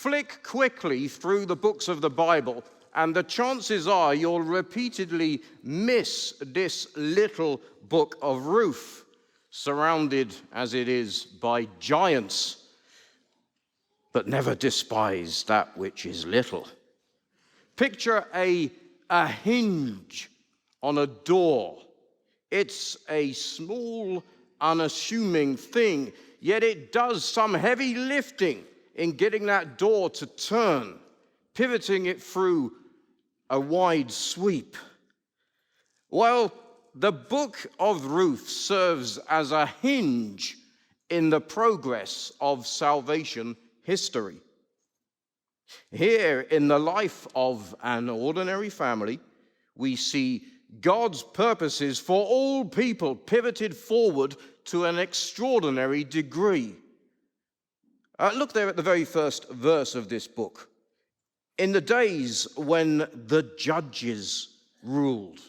Flick quickly through the books of the Bible, and the chances are you'll repeatedly miss this little book of Ruth, surrounded as it is by giants, but never despise that which is little. Picture a hinge on a door. It's a small, unassuming thing, yet it does some heavy lifting in getting that door to turn, pivoting it through a wide sweep. Well, the book of Ruth serves as a hinge in the progress of salvation history. Here in the life of an ordinary family, we see God's purposes for all people pivoted forward to an extraordinary degree. Look there at the very first verse of this book. In the days when the judges ruled.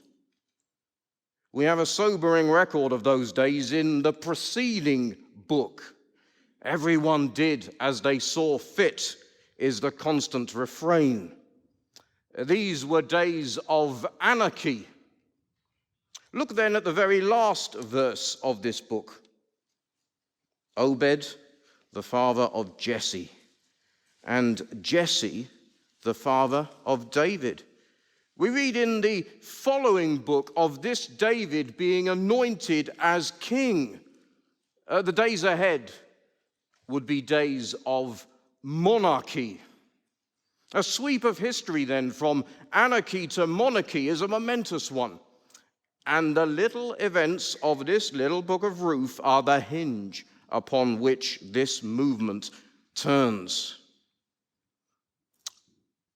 We have a sobering record of those days in the preceding book. Everyone did as they saw fit is the constant refrain. These were days of anarchy. Look then at the very last verse of this book. Obed, the father of Jesse, and Jesse, the father of David. We read in the following book of this David being anointed as king. The days ahead would be days of monarchy. A sweep of history then from anarchy to monarchy is a momentous one. And the little events of this little book of Ruth are the hinge upon which this movement turns.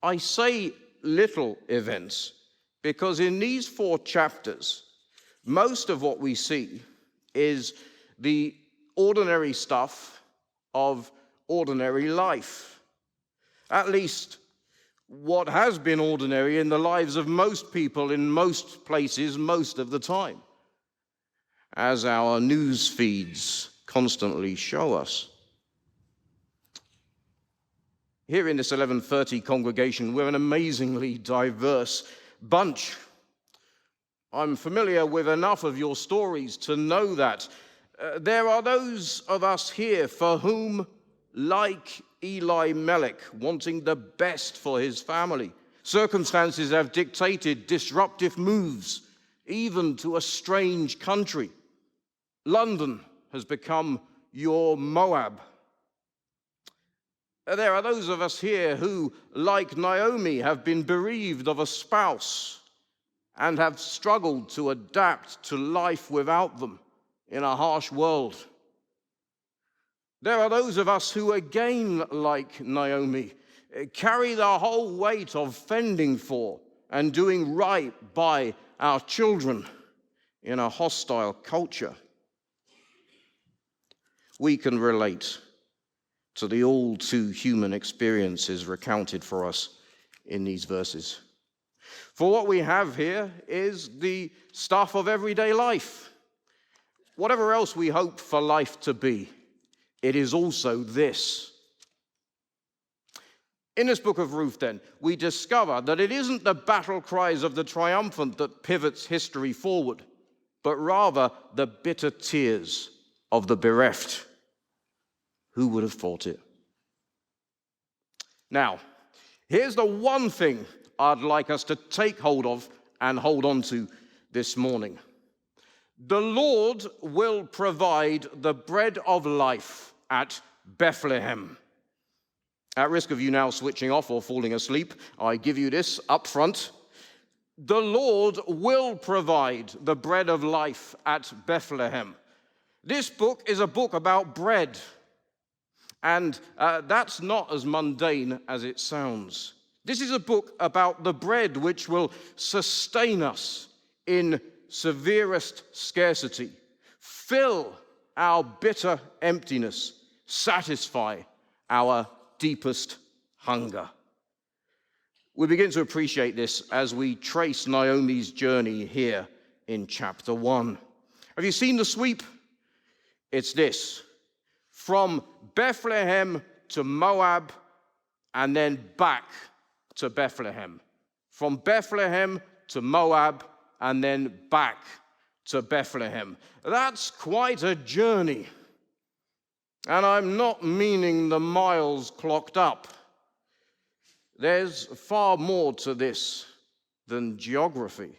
I say little events because in these 4 chapters, most of what we see is the ordinary stuff of ordinary life. At least what has been ordinary in the lives of most people in most places most of the time, as our news feeds constantly show us. Here in this 11:30 congregation, we're an amazingly diverse bunch. I'm familiar with enough of your stories to know that there are those of us here for whom, like Eli Melech, wanting the best for his family, circumstances have dictated disruptive moves, even to a strange country. London has become your Moab. There are those of us here who, like Naomi, have been bereaved of a spouse and have struggled to adapt to life without them in a harsh world. There are those of us who, again, like Naomi, carry the whole weight of fending for and doing right by our children in a hostile culture. We can relate to the all too human experiences recounted for us in these verses. For what we have here is the stuff of everyday life. Whatever else we hope for life to be, it is also this. In this book of Ruth, then, we discover that it isn't the battle cries of the triumphant that pivots history forward, but rather the bitter tears of the bereft. Who would have thought it? Now, here's the one thing I'd like us to take hold of and hold on to this morning. The Lord will provide the bread of life at Bethlehem. At risk of you now switching off or falling asleep, I give you this up front. The Lord will provide the bread of life at Bethlehem. This book is a book about bread. And that's not as mundane as it sounds. This is a book about the bread which will sustain us in severest scarcity, fill our bitter emptiness, satisfy our deepest hunger. We begin to appreciate this as we trace Naomi's journey here in chapter 1. Have you seen the sweep? It's this. From Bethlehem to Moab, and then back to Bethlehem. From Bethlehem to Moab, and then back to Bethlehem. That's quite a journey. And I'm not meaning the miles clocked up. There's far more to this than geography.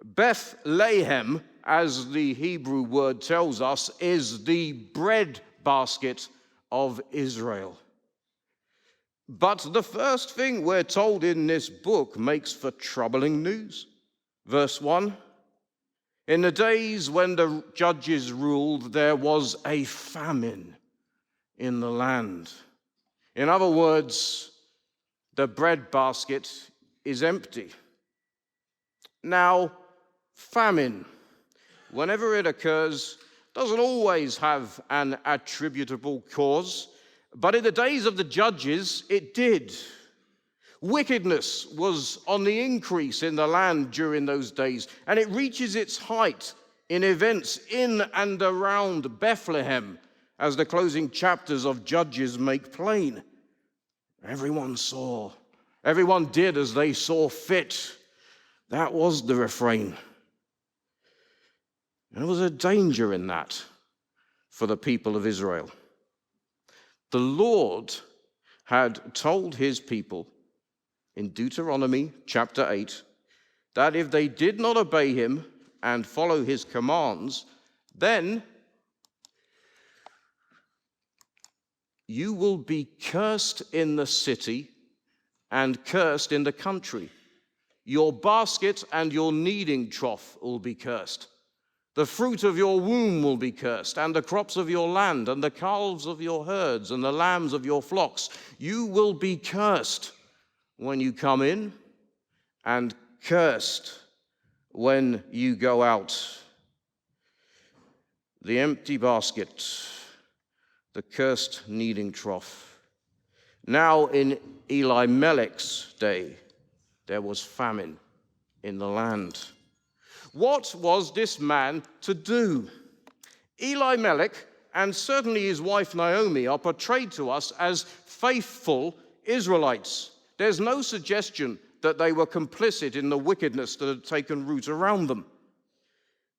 Bethlehem, as the Hebrew word tells us, is the bread basket of Israel. But the first thing we're told in this book makes for troubling news. Verse 1, in the days when the judges ruled, there was a famine in the land. In other words, the bread basket is empty. Now, famine, whenever it occurs, doesn't always have an attributable cause, but in the days of the judges, it did. Wickedness was on the increase in the land during those days, and it reaches its height in events in and around Bethlehem, as the closing chapters of Judges make plain. Everyone did as they saw fit. That was the refrain. And there was a danger in that for the people of Israel. The Lord had told his people in Deuteronomy chapter 8 that if they did not obey him and follow his commands, then you will be cursed in the city and cursed in the country. Your basket and your kneading trough will be cursed. The fruit of your womb will be cursed, and the crops of your land, and the calves of your herds, and the lambs of your flocks. You will be cursed when you come in, and cursed when you go out. The empty basket, the cursed kneading trough. Now in Elimelech's day, there was famine in the land. What was this man to do? Elimelech, and certainly his wife Naomi, are portrayed to us as faithful Israelites. There's no suggestion that they were complicit in the wickedness that had taken root around them.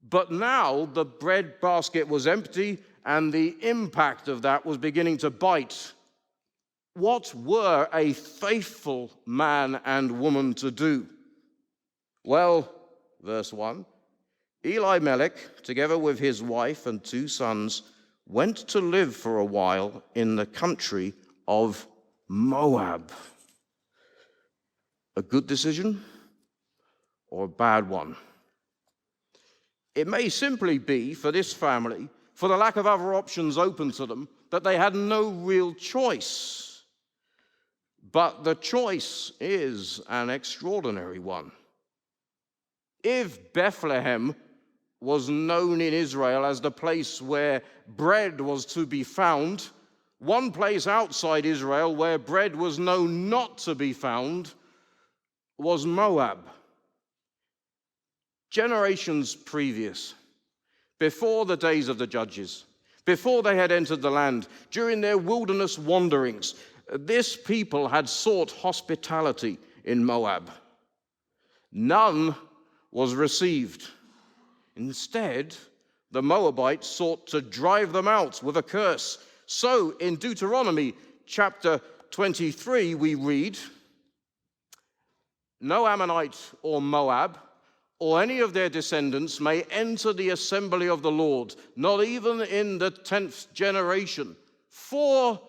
But now the bread basket was empty, and the impact of that was beginning to bite. What were a faithful man and woman to do? Well, verse 1, Elimelech, together with his wife and 2 sons, went to live for a while in the country of Moab. A good decision or a bad one? It may simply be for this family, for the lack of other options open to them, that they had no real choice. But the choice is an extraordinary one. If Bethlehem was known in Israel as the place where bread was to be found, one place outside Israel where bread was known not to be found was Moab. Generations previous, before the days of the judges, before they had entered the land, during their wilderness wanderings, this people had sought hospitality in Moab. None was received. Instead, the Moabites sought to drive them out with a curse. So in Deuteronomy chapter 23, we read, no Ammonite or Moab or any of their descendants may enter the assembly of the Lord, not even in the 10th generation, for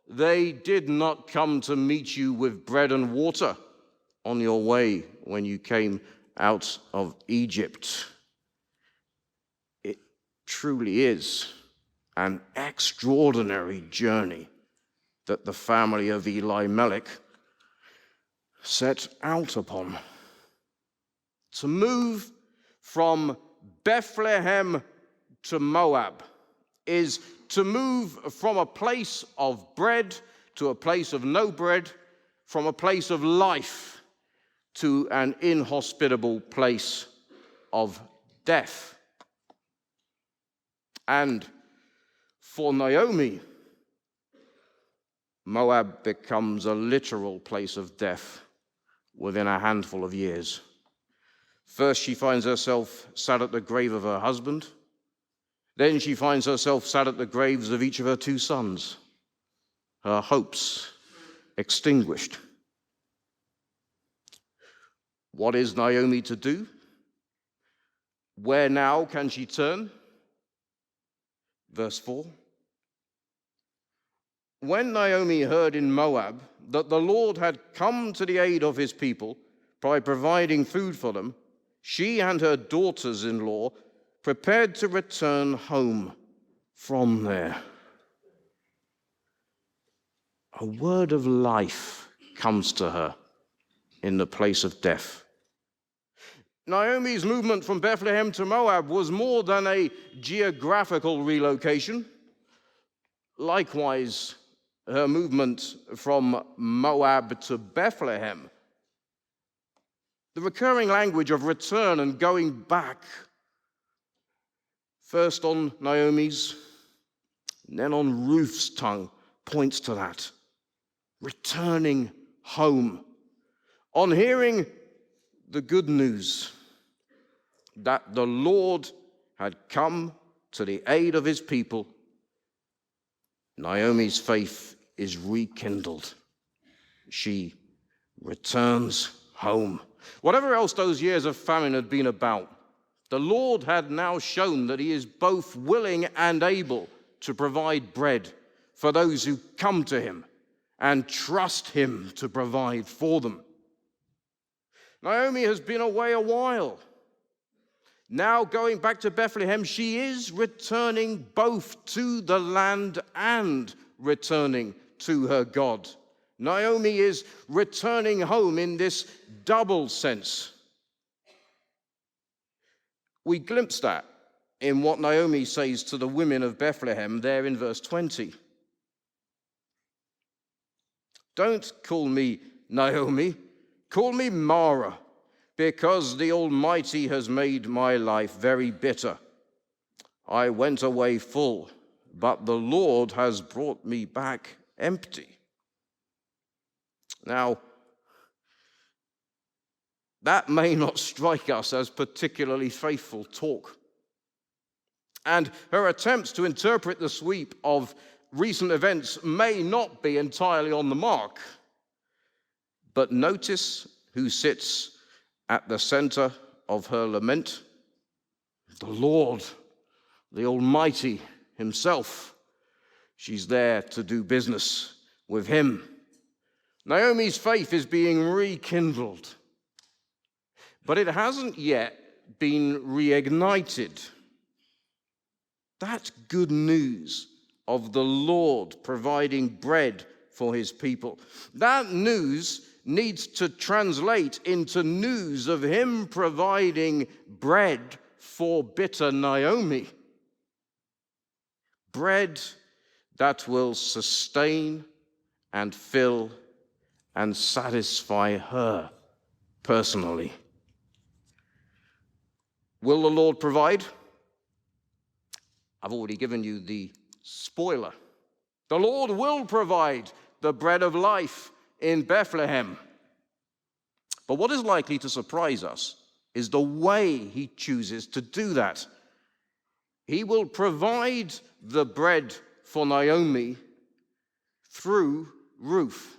they did not come to meet you with bread and water on your way when you came out of Egypt. It truly is an extraordinary journey that the family of Elimelech set out upon. To move from Bethlehem to Moab is to move from a place of bread to a place of no bread, from a place of life to an inhospitable place of death. And for Naomi, Moab becomes a literal place of death within a handful of years. First, she finds herself sat at the grave of her husband. Then she finds herself sat at the graves of each of her 2 sons. Her hopes extinguished. What is Naomi to do? Where now can she turn? Verse 4. When Naomi heard in Moab that the Lord had come to the aid of his people by providing food for them, she and her daughters-in-law prepared to return home from there. A word of life comes to her in the place of death. Naomi's movement from Bethlehem to Moab was more than a geographical relocation. Likewise, her movement from Moab to Bethlehem. The recurring language of return and going back, first on Naomi's, then on Ruth's tongue, points to that. Returning home. On hearing the good news that the Lord had come to the aid of his people, Naomi's faith is rekindled. She returns home. Whatever else those years of famine had been about, the Lord had now shown that he is both willing and able to provide bread for those who come to him and trust him to provide for them. Naomi has been away a while. Now going back to Bethlehem, she is returning both to the land and returning to her God. Naomi is returning home in this double sense. We glimpse that in what Naomi says to the women of Bethlehem there in verse 20. Don't call me Naomi, call me Mara, because the Almighty has made my life very bitter. I went away full, but the Lord has brought me back empty. Now, that may not strike us as particularly faithful talk. And her attempts to interpret the sweep of recent events may not be entirely on the mark. But notice who sits at the center of her lament: the Lord, the Almighty himself. She's there to do business with him. Naomi's faith is being rekindled, but it hasn't yet been reignited. That's good news of the Lord providing bread for his people. That news needs to translate into news of him providing bread for bitter Naomi. Bread that will sustain and fill and satisfy her personally. Will the Lord provide? I've already given you the spoiler. The Lord will provide the bread of life in Bethlehem. But what is likely to surprise us is the way he chooses to do that. He will provide the bread for Naomi through Ruth.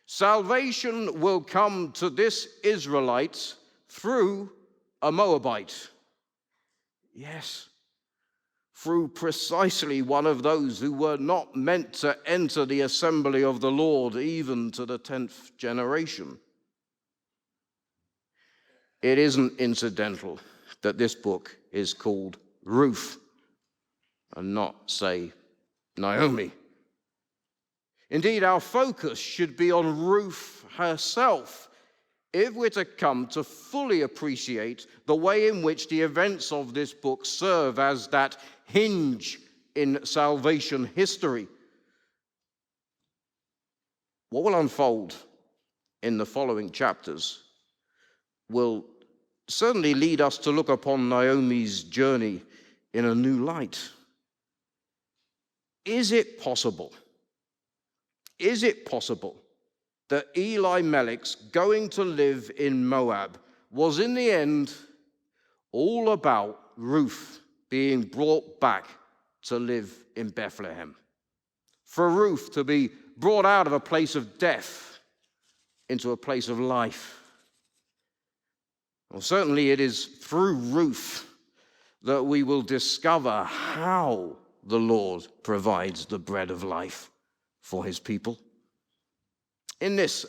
Salvation will come to this Israelite through a Moabite. Yes, through precisely one of those who were not meant to enter the assembly of the Lord, even to the 10th generation. It isn't incidental that this book is called Ruth and not, say, Naomi. Indeed, our focus should be on Ruth herself if we're to come to fully appreciate the way in which the events of this book serve as that hinge in salvation history. What will unfold in the following chapters will certainly lead us to look upon Naomi's journey in a new light. Is it possible Is it possible that Elimelech's going to live in Moab was in the end all about Ruth being brought back to live in Bethlehem? For Ruth to be brought out of a place of death into a place of life. Well, certainly it is through Ruth that we will discover how the Lord provides the bread of life for his people. In this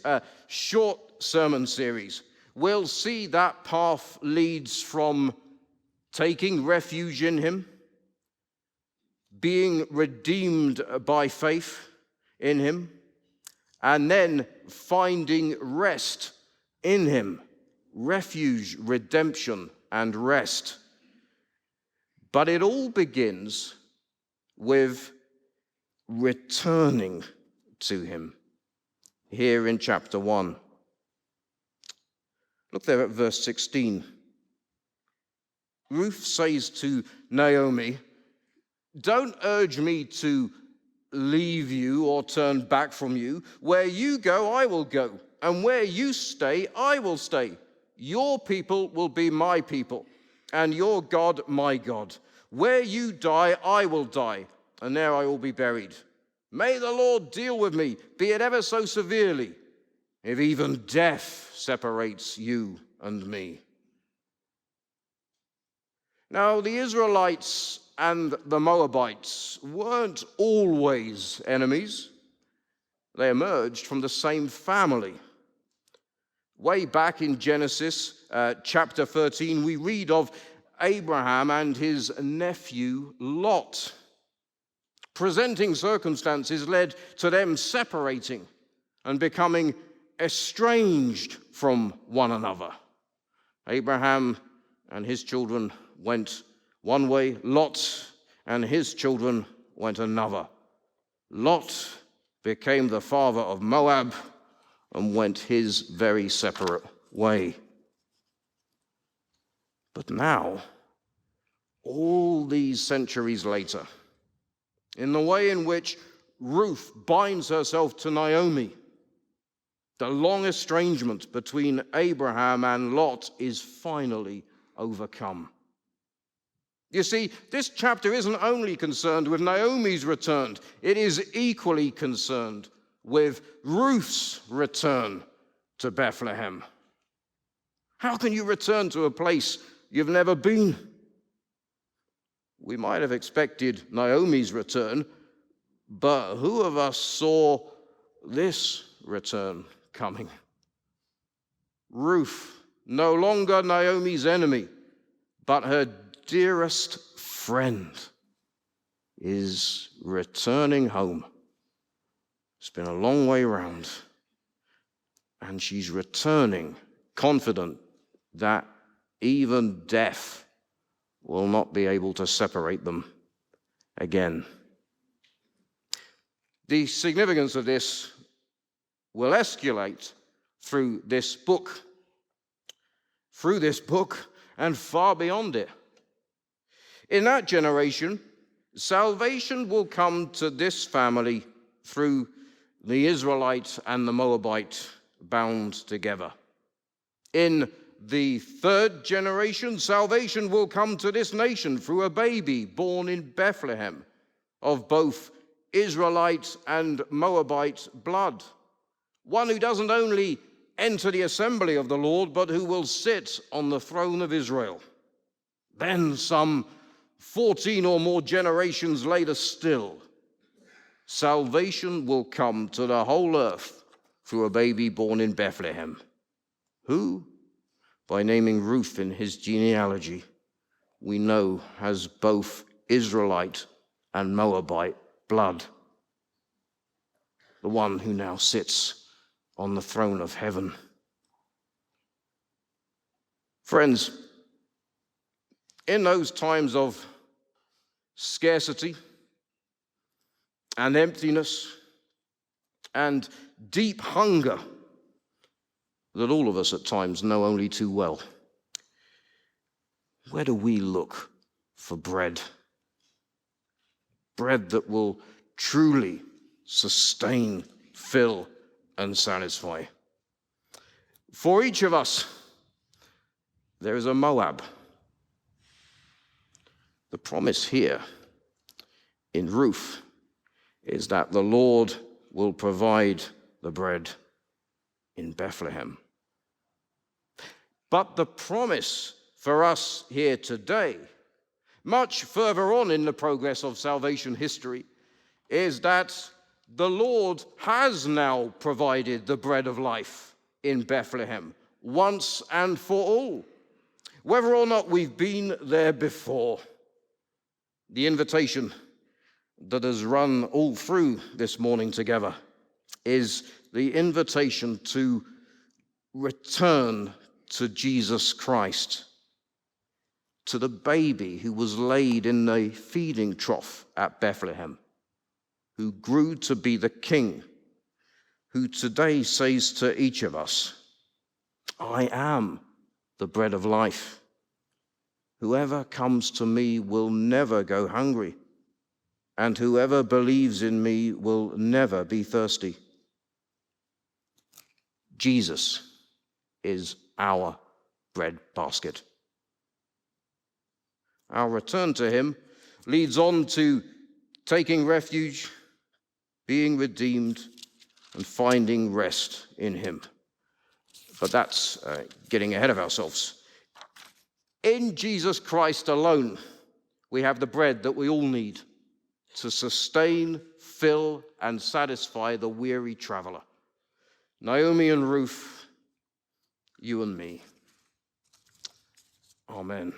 short sermon series, we'll see that path leads from taking refuge in him, being redeemed by faith in him, and then finding rest in him. Refuge, redemption, and rest. But it all begins with returning to him. Here in chapter 1. Look there at verse 16. Ruth says to Naomi, "Don't urge me to leave you or turn back from you. Where you go, I will go, and where you stay, I will stay. Your people will be my people, and your God my God. Where you die, I will die, and there I will be buried. May the Lord deal with me, be it ever so severely, if even death separates you and me." Now, the Israelites and the Moabites weren't always enemies. They emerged from the same family. Way back in Genesis chapter 13, we read of Abraham and his nephew Lot. Presenting circumstances led to them separating and becoming estranged from one another. Abraham and his children went one way, Lot and his children went another. Lot became the father of Moab and went his very separate way. But now, all these centuries later, in the way in which Ruth binds herself to Naomi, the long estrangement between Abraham and Lot is finally overcome. You see, this chapter isn't only concerned with Naomi's return, it is equally concerned with Ruth's return to Bethlehem. How can you return to a place you've never been? We might have expected Naomi's return, but who of us saw this return coming? Ruth, no longer Naomi's enemy, but her dearest friend, is returning home. It's been a long way round, and she's returning confident that even death will not be able to separate them again. The significance of this will escalate through this book and far beyond it. In that generation, salvation will come to this family through the Israelite and the Moabite bound together. In the third generation, salvation will come to this nation through a baby born in Bethlehem of both Israelite and Moabite blood. One who doesn't only enter the assembly of the Lord, but who will sit on the throne of Israel. Then, some 14 or more generations later still, salvation will come to the whole earth through a baby born in Bethlehem. Who, by naming Ruth in his genealogy, we know has both Israelite and Moabite blood. The one who now sits on the throne of heaven. Friends, in those times of scarcity and emptiness and deep hunger that all of us at times know only too well, where do we look for bread? Bread that will truly sustain fill, and satisfy. For each of us, there is a Moab. The promise here in Ruth is that the Lord will provide the bread in Bethlehem. But the promise for us here today, much further on in the progress of salvation history, is that the Lord has now provided the bread of life in Bethlehem once and for all. Whether or not we've been there before, the invitation that has run all through this morning together is the invitation to return to Jesus Christ, to the baby who was laid in the feeding trough at Bethlehem, who grew to be the King, who today says to each of us, I am the bread of life. Whoever comes to me will never go hungry, and whoever believes in me will never be thirsty. Jesus is our bread basket. Our return to him leads on to taking refuge, being redeemed, and finding rest in him. But that's getting ahead of ourselves. In Jesus Christ alone, we have the bread that we all need to sustain, fill, and satisfy the weary traveler. Naomi and Ruth, you and me. Amen.